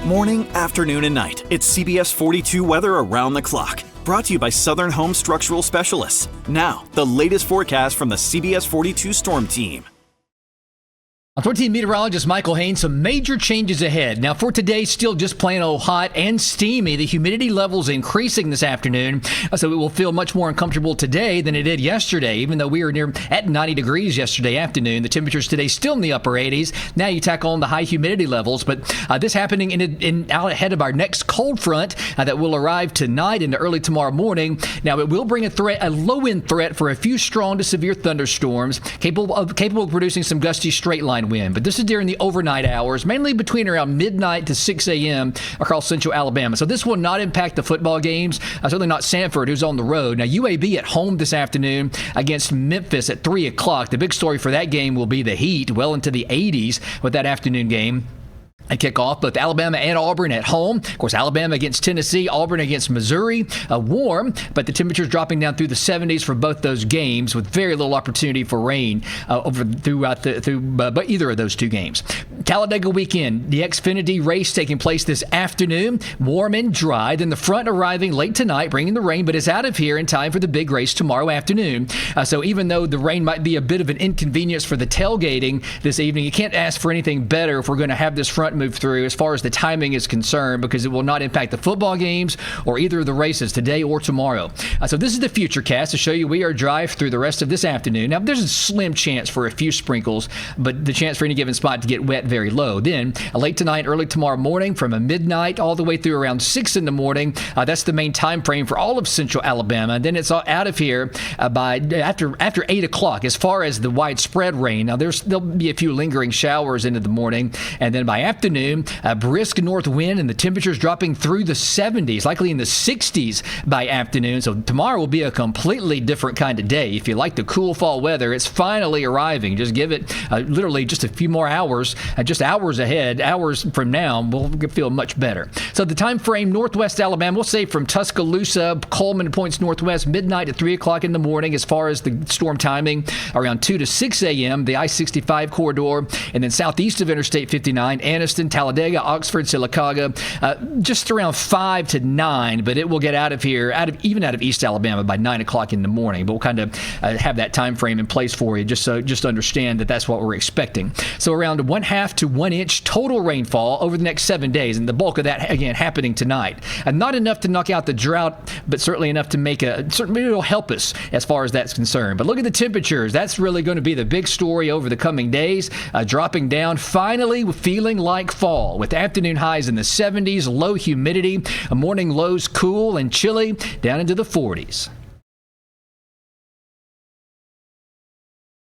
Morning, afternoon, and night. It's CBS 42 weather around the clock. Brought to you by Southern Home Structural Specialists. Now, the latest forecast from the CBS 42 Storm Team. I'm 14 meteorologist Michael Haynes. Some major changes ahead. Now for today, still just plain old hot and steamy. The humidity levels increasing this afternoon, so it will feel much more uncomfortable today than it did yesterday. Even though we were near at 90 degrees yesterday afternoon, the temperatures today still in the upper 80s. Now you tackle on the high humidity levels, but this happening out ahead of our next cold front that will arrive tonight into early tomorrow morning. Now it will bring a low-end threat for a few strong to severe thunderstorms, capable of producing some gusty straight line wind. But this is during the overnight hours, mainly between around midnight to 6 a.m. across central Alabama. So this will not impact the football games, certainly not Sanford, who's on the road. Now, UAB at home this afternoon against Memphis at 3 o'clock. The big story for that game will be the heat, well into the 80s with that afternoon game. A kickoff, both Alabama and Auburn at home. Of course, Alabama against Tennessee, Auburn against Missouri. Warm, but the temperatures dropping down through the 70s for both those games, with very little opportunity for rain throughout either of those two games. Talladega weekend, the Xfinity race taking place this afternoon. Warm and dry. Then the front arriving late tonight, bringing the rain, but it's out of here in time for the big race tomorrow afternoon. So even though the rain might be a bit of an inconvenience for the tailgating this evening, you can't ask for anything better if we're going to have this front move through as far as the timing is concerned, because it will not impact the football games or either of the races today or tomorrow. So this is the future cast to show you we are dry through the rest of this afternoon. Now there's a slim chance for a few sprinkles, but the chance for any given spot to get wet very low. Then late tonight, early tomorrow morning, from a midnight all the way through around 6 in the morning. That's the main time frame for all of central Alabama. And then it's all out of here by after 8 o'clock. As far as the widespread rain, now there'll be a few lingering showers into the morning, and then by afternoon, a brisk north wind and the temperatures dropping through the 70s, likely in the 60s by afternoon. So tomorrow will be a completely different kind of day. If you like the cool fall weather, it's finally arriving. Just give it literally just a few more hours, just hours ahead, hours from now, we'll feel much better. So the time frame, northwest Alabama, we'll say from Tuscaloosa, Coleman points northwest, midnight to 3 o'clock in the morning. As far as the storm timing, around 2 to 6 a.m., the I-65 corridor, and then southeast of Interstate 59, Anniston, Talladega, Oxford, Sylacauga, just around 5 to 9, but it will get out of here, even out of East Alabama by 9 o'clock in the morning. But we'll kind of have that time frame in place for you, just understand that that's what we're expecting. So around 1/2 to 1 inch total rainfall over the next 7 days, and the bulk of that, again, happening tonight. Not enough to knock out the drought, but certainly enough to certainly it'll help us as far as that's concerned. But look at the temperatures. That's really going to be the big story over the coming days, dropping down, finally feeling like fall, with afternoon highs in the 70s, low humidity, morning lows cool and chilly down into the 40s.